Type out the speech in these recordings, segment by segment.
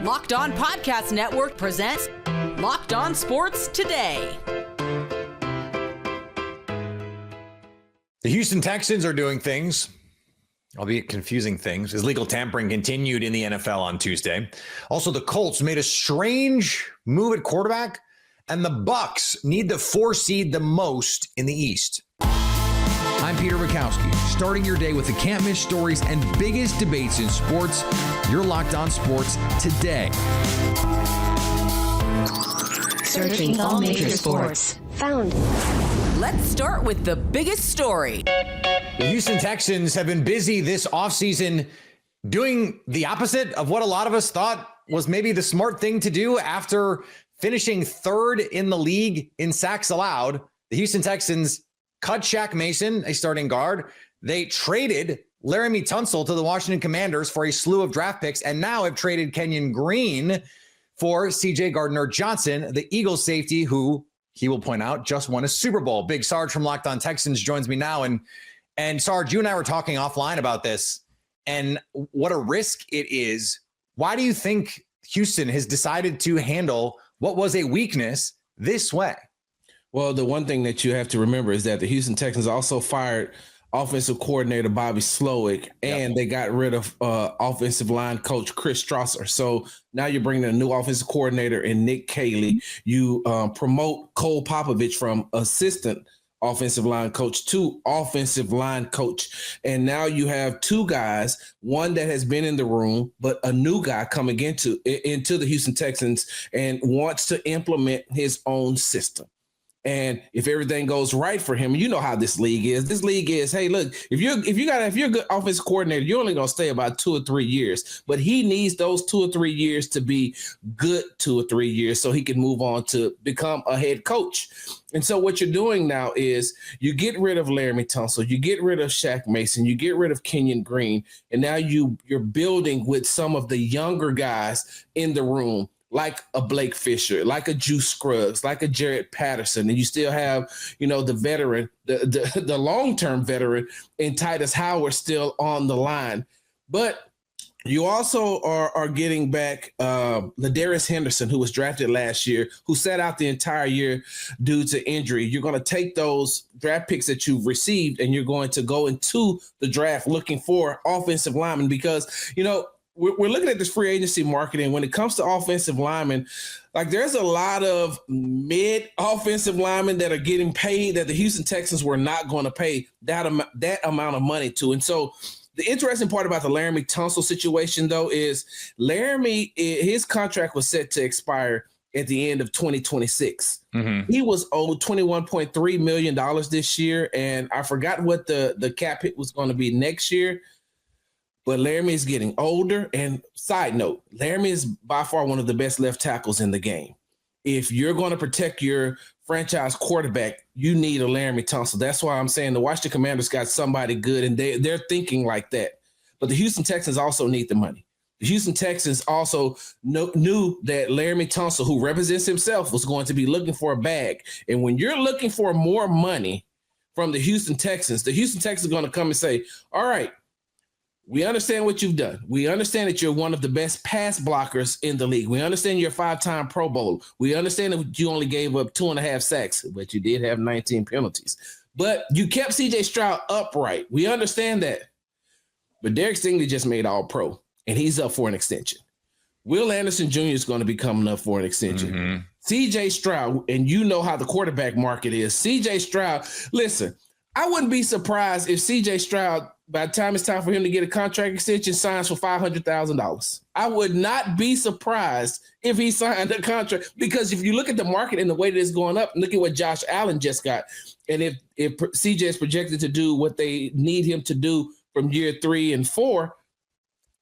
Locked On Podcast Network presents Locked On Sports Today. The Houston Texans are doing things, albeit confusing things, as legal tampering continued in the NFL on Tuesday. Also, the Colts made a strange move at quarterback, and the Bucs need the 4 seed the most in the East. I'm Peter Bukowski, starting your day with the can't-miss stories and biggest debates in sports. You're Locked On Sports Today. Searching all major sports. Found. Let's start with the biggest story. The Houston Texans have been busy this offseason doing the opposite of what a lot of us thought was maybe the smart thing to do after finishing third in the league in sacks allowed. The Houston Texans cut Shaq Mason, a starting guard. They traded Laramie Tunsil to the Washington Commanders for a slew of draft picks, and now have traded Kenyon Green for C.J. Gardner-Johnson, the Eagles safety, who he will point out just won a Super Bowl. Big Sarge from Locked On Texans joins me now. And Sarge, you and I were talking offline about this and what a risk it is. Why do you think Houston has decided to handle what was a weakness this way? Well, the one thing that you have to remember is that the Houston Texans also fired offensive coordinator Bobby Slowick, and they got rid of offensive line coach Chris Strasser. So now you're bringing a new offensive coordinator in Nick Caley. You promote Cole Popovich from assistant offensive line coach to offensive line coach. And now you have two guys, one that has been in the room, but a new guy coming into the Houston Texans and wants to implement his own system. And if everything goes right for him, you know how this league is. This league is, hey, look, if you're a good offensive coordinator, you're only gonna stay about 2 or 3 years. But he needs those 2 or 3 years to be good 2 or 3 years so he can move on to become a head coach. And so what you're doing now is you get rid of Laramie Tunsil, you get rid of Shaq Mason, you get rid of Kenyon Green, and now you're building with some of the younger guys in the room, like a Blake Fisher, like a Juice Scruggs, like a Jared Patterson. And you still have, the veteran, the long-term veteran in Titus Howard still on the line. But you also are getting back Ladarius Henderson, who was drafted last year, who sat out the entire year due to injury. You're going to take those draft picks that you've received and you're going to go into the draft looking for offensive linemen because, we're looking at this free agency market, and when it comes to offensive linemen, like there's a lot of mid offensive linemen that are getting paid that the Houston Texans were not going to pay that amount of money to. And so the interesting part about the Laramie Tunsil situation, though, is Laramie, his contract was set to expire at the end of 2026. Mm-hmm. He was owed $21.3 million this year, and I forgot what the cap hit was going to be next year. But Laramie is getting older. And side note, Laramie is by far one of the best left tackles in the game. If you're going to protect your franchise quarterback, you need a Laramie Tunsil. That's why I'm saying the Washington Commanders got somebody good, and they're thinking like that. But the Houston Texans also need the money. The Houston Texans also knew that Laramie Tunsil, who represents himself, was going to be looking for a bag. And when you're looking for more money from the Houston Texans are going to come and say, all right, we understand what you've done. We understand that you're one of the best pass blockers in the league. We understand you're a 5-time Pro Bowl. We understand that you only gave up 2.5 sacks, but you did have 19 penalties. But you kept C.J. Stroud upright. We understand that. But Derek Stingley just made All-Pro, and he's up for an extension. Will Anderson Jr. is going to be coming up for an extension. Mm-hmm. C.J. Stroud, and you know how the quarterback market is. C.J. Stroud, listen, I wouldn't be surprised if C.J. Stroud, by the time it's time for him to get a contract extension, signs for $500,000. I would not be surprised if he signed a contract because if you look at the market and the way that it's going up, look at what Josh Allen just got. And if CJ is projected to do what they need him to do from year 3 and 4,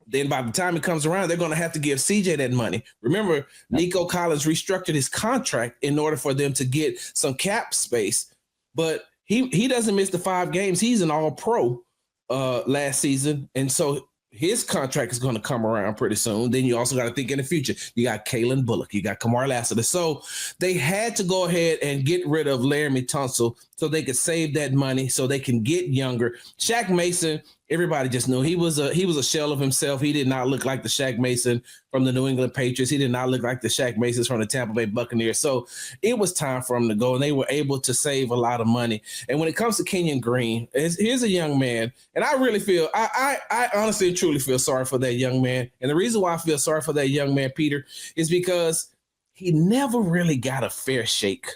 then by the time it comes around, they're going to have to give CJ that money. Remember, Nico Collins restructured his contract in order for them to get some cap space, but he doesn't miss the 5 games. He's an all-pro last season. And so his contract is going to come around pretty soon. Then you also got to think in the future. You got Kalen Bullock. You got Kamar Lassiter. So they had to go ahead and get rid of Laramie Tunsil so they could save that money so they can get younger. Shaq Mason everybody just knew he was a shell of himself. He did not look like the Shaq Mason from the New England Patriots. He did not look like the Shaq Masons from the Tampa Bay Buccaneers. So it was time for him to go, and they were able to save a lot of money. And when it comes to Kenyon Green, here's a young man, and I really feel, I honestly and truly feel sorry for that young man. And the reason why I feel sorry for that young man, Peter, is because he never really got a fair shake.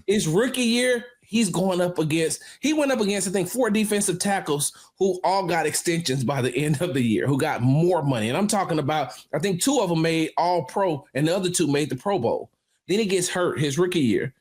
His rookie year, he went up against, I think, 4 defensive tackles who all got extensions by the end of the year, who got more money. And I'm talking about, I think 2 of them made all pro and the other 2 made the Pro Bowl. Then he gets hurt his rookie year.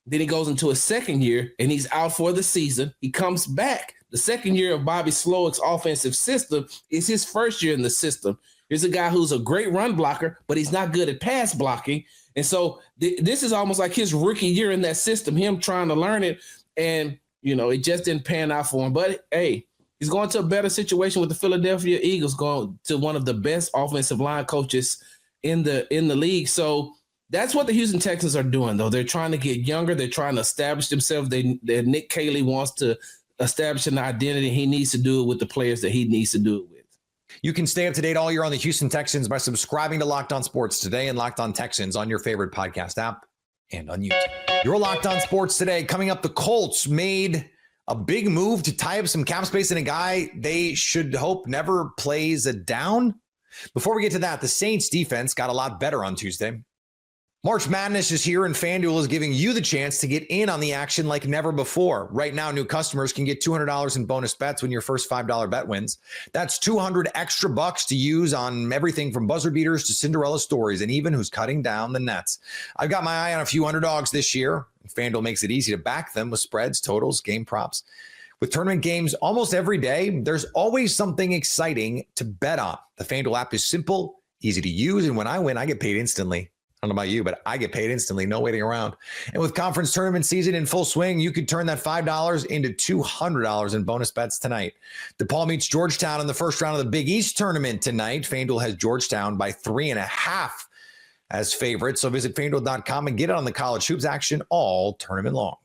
Then he goes into his second year and he's out for the season. He comes back. The second year of Bobby Slowick's offensive system is his first year in the system. Here's a guy who's a great run blocker, but he's not good at pass blocking. And so this is almost like his rookie year in that system, him trying to learn it. And, it just didn't pan out for him. But, hey, he's going to a better situation with the Philadelphia Eagles, going to one of the best offensive line coaches in the league. So that's what the Houston Texans are doing, though. They're trying to get younger. They're trying to establish themselves. Nick Caley wants to establish an identity. He needs to do it with the players that he needs to do it with. You can stay up to date all year on the Houston Texans by subscribing to Locked On Sports Today and Locked On Texans on your favorite podcast app and on YouTube. Your Locked On Sports Today. Coming up, the Colts made a big move to tie up some cap space in a guy they should hope never plays a down. Before we get to that, the Saints defense got a lot better on Tuesday. March Madness is here, and FanDuel is giving you the chance to get in on the action like never before. Right now, new customers can get $200 in bonus bets when your first $5 bet wins. That's $200 extra bucks to use on everything from buzzer beaters to Cinderella stories, and even who's cutting down the nets. I've got my eye on a few underdogs this year. FanDuel makes it easy to back them with spreads, totals, game props. With tournament games almost every day, there's always something exciting to bet on. The FanDuel app is simple, easy to use, and when I win, I get paid instantly. I don't know about you, but I get paid instantly, no waiting around. And with conference tournament season in full swing, you could turn that $5 into $200 in bonus bets tonight. DePaul meets Georgetown in the first round of the Big East tournament tonight. FanDuel has Georgetown by 3.5 as favorites. So visit FanDuel.com and get it on the college hoops action all tournament long.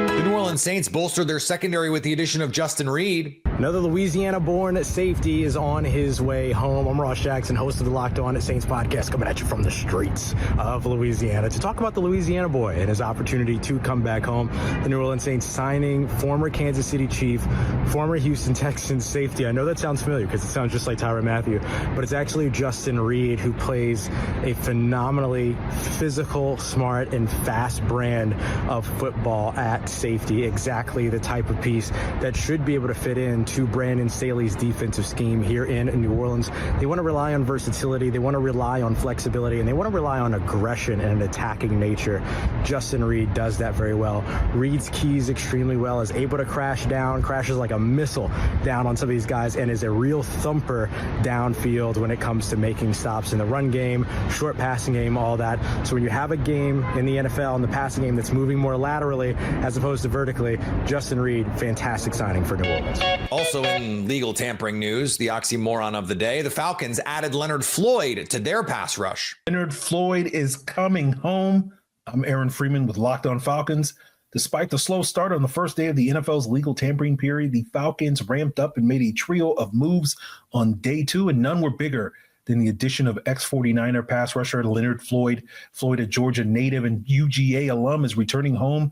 The New Orleans Saints bolstered their secondary with the addition of Justin Reed. Another Louisiana-born safety is on his way home. I'm Ross Jackson, host of the Locked On Saints podcast, coming at you from the streets of Louisiana to talk about the Louisiana boy and his opportunity to come back home. The New Orleans Saints signing former Kansas City Chief, former Houston Texans safety. I know that sounds familiar because it sounds just like Tyrann Mathieu, but it's actually Justin Reed, who plays a phenomenally physical, smart, and fast brand of football at safety. Exactly the type of piece that should be able to fit in to Brandon Staley's defensive scheme here in New Orleans. They want to rely on versatility, they want to rely on flexibility, and they want to rely on aggression and an attacking nature. Justin Reed does that very well. Reads keys extremely well, is able to crashes like a missile down on some of these guys, and is a real thumper downfield when it comes to making stops in the run game, short passing game, all that. So when you have a game in the NFL in the passing game that's moving more laterally as opposed to vertically, Justin Reed, fantastic signing for New Orleans. Also in legal tampering news, the oxymoron of the day, the Falcons added Leonard Floyd to their pass rush. Leonard Floyd is coming home. I'm Aaron Freeman with Locked On Falcons. Despite the slow start on the first day of the NFL's legal tampering period, the Falcons ramped up and made a trio of moves on day 2, and none were bigger than the addition of ex-49er pass rusher Leonard Floyd. Floyd, a Georgia native and UGA alum, is returning home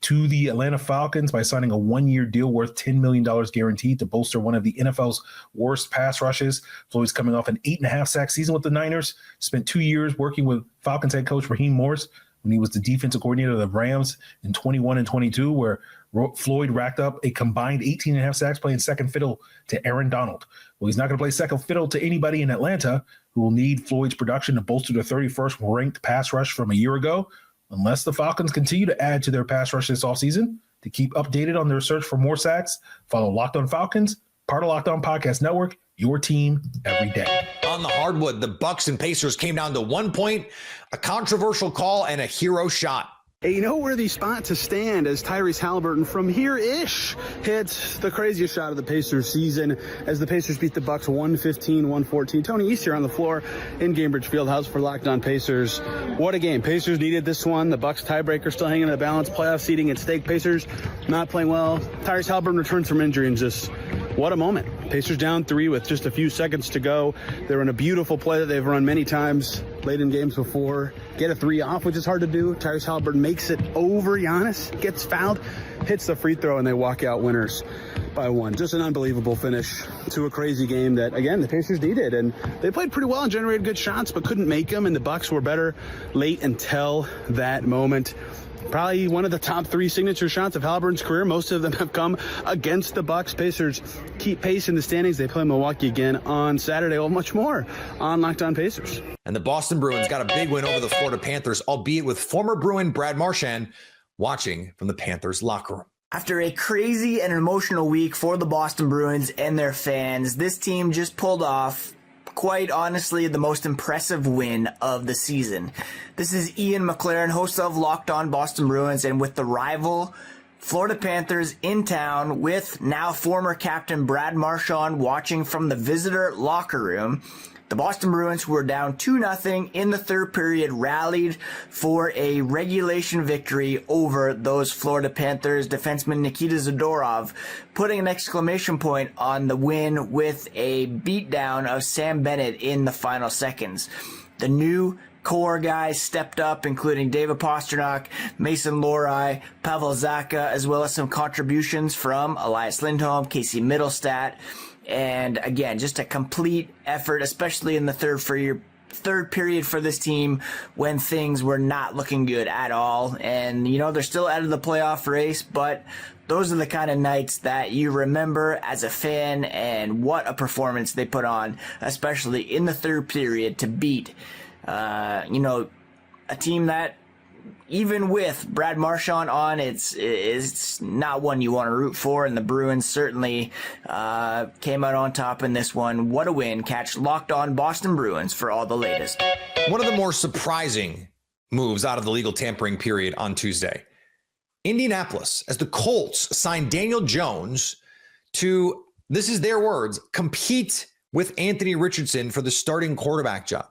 to the Atlanta Falcons by signing a 1-year deal worth $10 million guaranteed to bolster one of the NFL's worst pass rushes. Floyd's coming off an 8.5 sack season with the Niners, spent 2 years working with Falcons head coach Raheem Morris when he was the defensive coordinator of the Rams in 21 and 22, where Floyd racked up a combined 18.5 sacks playing second fiddle to Aaron Donald. Well, he's not going to play second fiddle to anybody in Atlanta who will need Floyd's production to bolster their 31st ranked pass rush from a year ago, unless the Falcons continue to add to their pass rush this offseason. To keep updated on their search for more sacks, follow Locked On Falcons, part of Locked On Podcast Network, your team every day. On the hardwood, the Bucks and Pacers came down to 1 point, a controversial call, and a hero shot. A noteworthy spot to stand as Tyrese Halliburton from here-ish hits the craziest shot of the Pacers season as the Pacers beat the Bucks 115-114. Tony East here on the floor in Gainbridge Fieldhouse for Locked On Pacers. What a game. Pacers needed this one. The Bucks tiebreaker still hanging in the balance. Playoff seeding at stake. Pacers not playing well. Tyrese Halliburton returns from injury and just what a moment. Pacers down 3 with just a few seconds to go. They're in a beautiful play that they've run many times late in games before. Get a 3 off, which is hard to do. Tyrese Halliburton makes it over Giannis, gets fouled, hits the free throw, and they walk out winners by 1. Just an unbelievable finish to a crazy game that, again, the Pacers needed. And they played pretty well and generated good shots, but couldn't make them. And the Bucks were better late until that moment. Probably one of the top 3 signature shots of Halliburton's career. Most of them have come against the Bucks. Pacers keep pace in the standings. They play Milwaukee again on Saturday. Well, much more on Locked On Pacers. And the Boston Bruins got a big win over the Florida Panthers, albeit with former Bruin Brad Marchand watching from the Panthers locker room. After a crazy and emotional week for the Boston Bruins and their fans, this team just pulled off, quite honestly, the most impressive win of the season. This is Ian McLaren, host of Locked On Boston Bruins, and with the rival Florida Panthers in town with now former captain Brad Marchand watching from the visitor locker room, the Boston Bruins, who were down 2-0 in the third period, rallied for a regulation victory over those Florida Panthers. Defenseman Nikita Zadorov putting an exclamation point on the win with a beatdown of Sam Bennett in the final seconds. The new core guys stepped up, including David Pastrnak, Mason Lohrei, Pavel Zacha, as well as some contributions from Elias Lindholm, Casey Middlestat. And again, just a complete effort, especially in the third period for this team when things were not looking good at all. And, you know, they're still out of the playoff race, but those are the kind of nights that you remember as a fan, and what a performance they put on, especially in the third period to beat, a team that, even with Brad Marchand on, it's not one you want to root for, and the Bruins certainly came out on top in this one. What a win. Catch Locked On Boston Bruins for all the latest. One of the more surprising moves out of the legal tampering period on Tuesday. Indianapolis, as the Colts signed Daniel Jones to, this is their words, compete with Anthony Richardson for the starting quarterback job.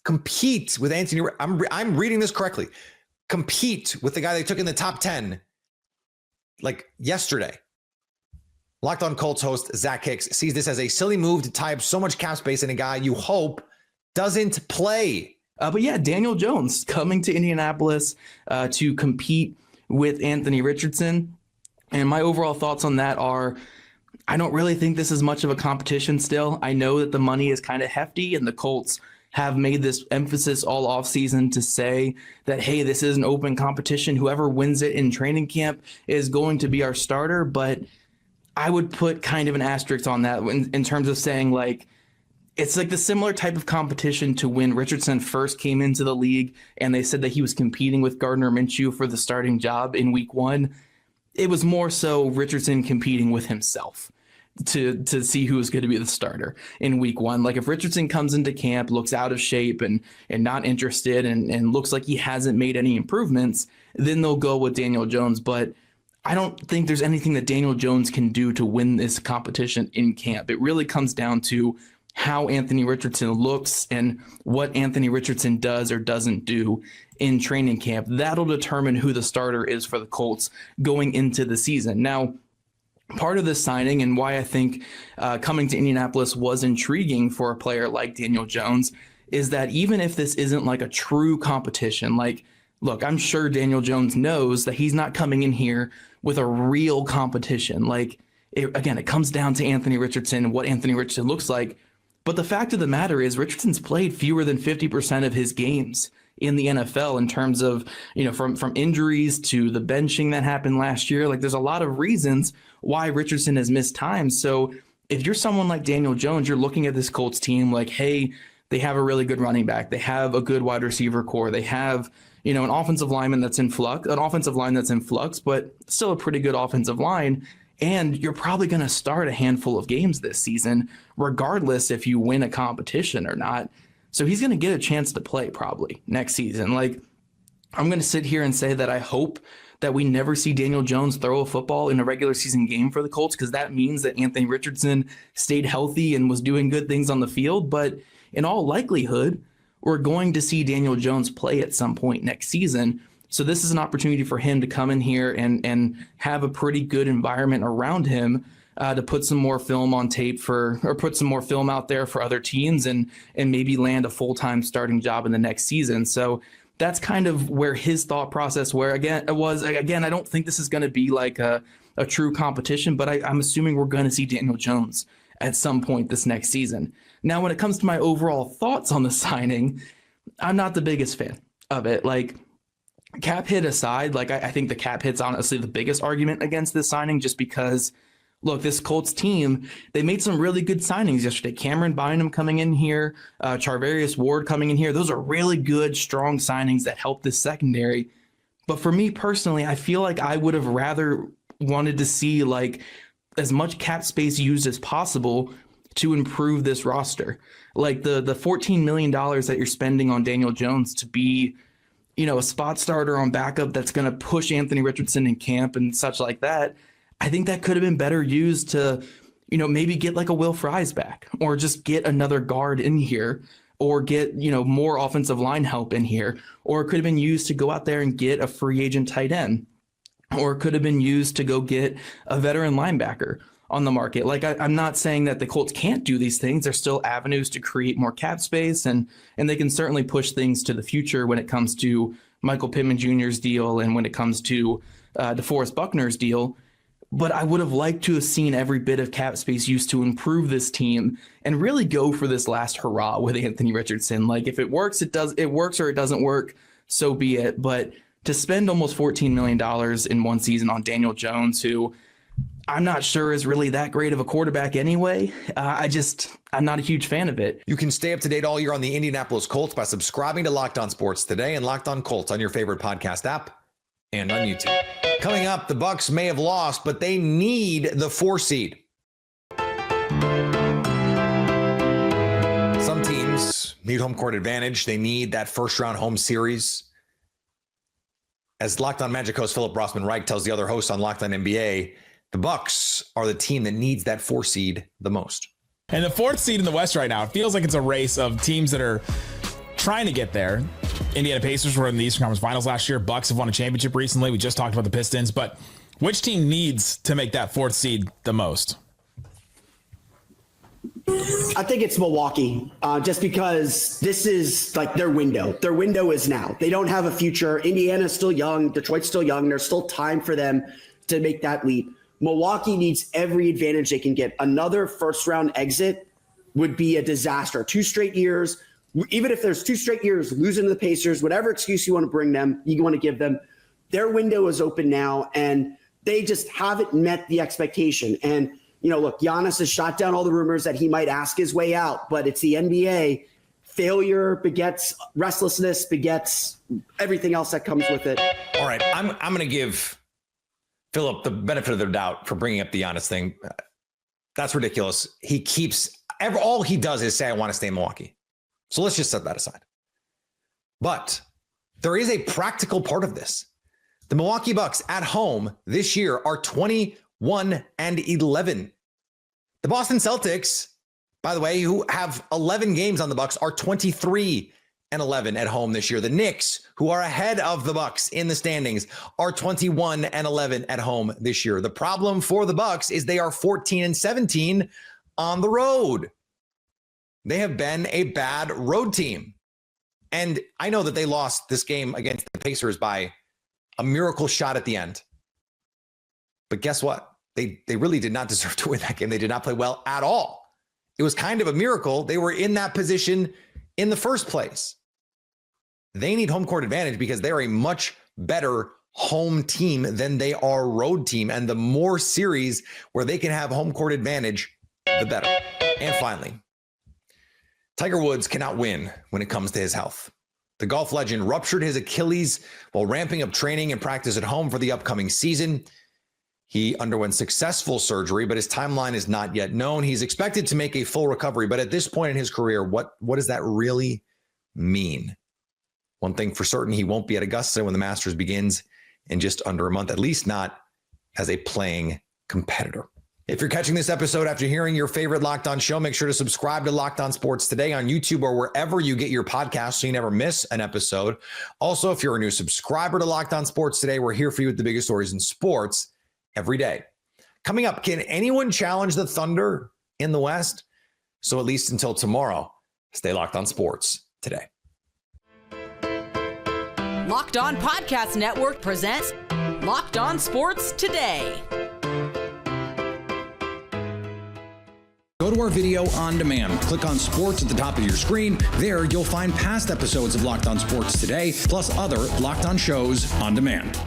Compete with Anthony. I'm reading this correctly. Compete with the guy they took in the top 10 like yesterday. Locked On Colts host Zach Hicks sees this as a silly move to tie up so much cap space in a guy you hope doesn't play. But yeah, Daniel Jones coming to Indianapolis to compete with Anthony Richardson. And my overall thoughts on that are, I don't really think this is much of a competition still. I know that the money is kind of hefty, and the Colts have made this emphasis all offseason to say that, hey, this is an open competition. Whoever wins it in training camp is going to be our starter. But I would put kind of an asterisk on that in terms of saying, like, it's like the similar type of competition to when Richardson first came into the league and they said that he was competing with Gardner Minshew for the starting job in week 1. It was more so Richardson competing with himself to see who was going to be the starter in week 1. Like, if Richardson comes into camp, looks out of shape and not interested and looks like he hasn't made any improvements, then they'll go with Daniel Jones. But I don't think there's anything that Daniel Jones can do to win this competition in camp. It really comes down to how Anthony Richardson looks and what Anthony Richardson does or doesn't do in training camp. That'll determine who the starter is for the Colts going into the season. Now, part of this signing and why I think coming to Indianapolis was intriguing for a player like Daniel Jones is that even if this isn't like a true competition, like, look, I'm sure Daniel Jones knows that he's not coming in here with a real competition. Like, it comes down to Anthony Richardson, what Anthony Richardson looks like. But the fact of the matter is Richardson's played fewer than 50% of his games in the NFL in terms of, from injuries to the benching that happened last year. Like, there's a lot of reasons why Richardson has missed time. So if you're someone like Daniel Jones, you're looking at this Colts team like, hey, they have a really good running back. They have a good wide receiver core. They have, an offensive line that's in flux, but still a pretty good offensive line. And you're probably going to start a handful of games this season, regardless if you win a competition or not. So he's going to get a chance to play probably next season. Like, I'm going to sit here and say that I hope that we never see Daniel Jones throw a football in a regular season game for the Colts, because that means that Anthony Richardson stayed healthy and was doing good things on the field. But in all likelihood, we're going to see Daniel Jones play at some point next season. So this is an opportunity for him to come in here and have a pretty good environment around him to put some more film on tape or put some more film out there for other teams and maybe land a full-time starting job in the next season. So that's kind of where his thought process again, I don't think this is going to be like a true competition, but I'm assuming we're going to see Daniel Jones at some point this next season. Now, when it comes to my overall thoughts on the signing, I'm not the biggest fan of it. Like, cap hit aside, like I think the cap hit's honestly the biggest argument against this signing, just because, look, this Colts team, they made some really good signings yesterday. Cameron Bynum coming in here, Charvarius Ward coming in here. Those are really good, strong signings that help this secondary. But for me personally, I feel like I would have rather wanted to see like as much cap space used as possible to improve this roster. Like the $14 million that you're spending on Daniel Jones to be, a spot starter on backup that's going to push Anthony Richardson in camp and such like that. I think that could have been better used to, maybe get like a Will Fries back, or just get another guard in here, or get, more offensive line help in here, or it could have been used to go out there and get a free agent tight end, or it could have been used to go get a veteran linebacker on the market. Like I'm not saying that the Colts can't do these things. There's still avenues to create more cap space, and they can certainly push things to the future when it comes to Michael Pittman Jr.'s deal and when it comes to DeForest Buckner's deal. But I would have liked to have seen every bit of cap space used to improve this team and really go for this last hurrah with Anthony Richardson. Like if it works, it works, or it doesn't work, so be it. But to spend almost $14 million in one season on Daniel Jones, who I'm not sure is really that great of a quarterback anyway, I'm not a huge fan of it. You can stay up to date all year on the Indianapolis Colts by subscribing to Locked On Sports Today and Locked On Colts on your favorite podcast app and on YouTube. Coming up, the Bucs may have lost, but they need the 4 seed. Some teams need home court advantage. They need that first-round home series. As Locked On Magic host Philip Rossman-Reich tells the other hosts on Locked On NBA, the Bucs are the team that needs that 4 seed the most. And the 4th seed in the West right now, it feels like it's a race of teams that are trying to get there. Indiana Pacers were in the Eastern Conference Finals last year. Bucks have won a championship recently. We just talked about the Pistons, but which team needs to make that 4th seed the most? I think it's Milwaukee, just because this is like their window. Their window is now. They don't have a future. Indiana's still young. Detroit's still young. There's still time for them to make that leap. Milwaukee needs every advantage they can get. Another first-round exit would be a disaster. 2 straight years. Even if there's 2 straight years losing to the Pacers, whatever excuse you want to bring them, you want to give them, their window is open now, and they just haven't met the expectation. And, look, Giannis has shot down all the rumors that he might ask his way out, but it's the NBA. Failure begets restlessness, begets everything else that comes with it. All right, I'm going to give Philip the benefit of the doubt for bringing up the Giannis thing. That's ridiculous. All he does is say, I want to stay in Milwaukee. So let's just set that aside. But there is a practical part of this. The Milwaukee Bucks at home this year are 21-11. The Boston Celtics, by the way, who have 11 games on the Bucks, are 23-11 at home this year. The Knicks, who are ahead of the Bucks in the standings, are 21-11 at home this year. The problem for the Bucks is they are 14-17 on the road. They have been a bad road team. And I know that they lost this game against the Pacers by a miracle shot at the end. But guess what? They really did not deserve to win that game. They did not play well at all. It was kind of a miracle. They were in that position in the first place. They need home court advantage because they're a much better home team than they are road team. And the more series where they can have home court advantage, the better. And finally, Tiger Woods cannot win when it comes to his health. The golf legend ruptured his Achilles while ramping up training and practice at home for the upcoming season. He underwent successful surgery, but his timeline is not yet known. He's expected to make a full recovery, but at this point in his career, what does that really mean? one thing for certain, he won't be at Augusta when the Masters begins in just under a month, at least not as a playing competitor. If you're catching this episode after hearing your favorite Locked On show, make sure to subscribe to Locked On Sports Today on YouTube or wherever you get your podcasts so you never miss an episode. Also, if you're a new subscriber to Locked On Sports Today, we're here for you with the biggest stories in sports every day. Coming up, can anyone challenge the Thunder in the West? So at least until tomorrow, stay locked on sports today. Locked On Podcast Network presents Locked On Sports Today. Go to our video on demand. Click on sports at the top of your screen. There, you'll find past episodes of Locked On Sports Today, plus other Locked On shows on demand.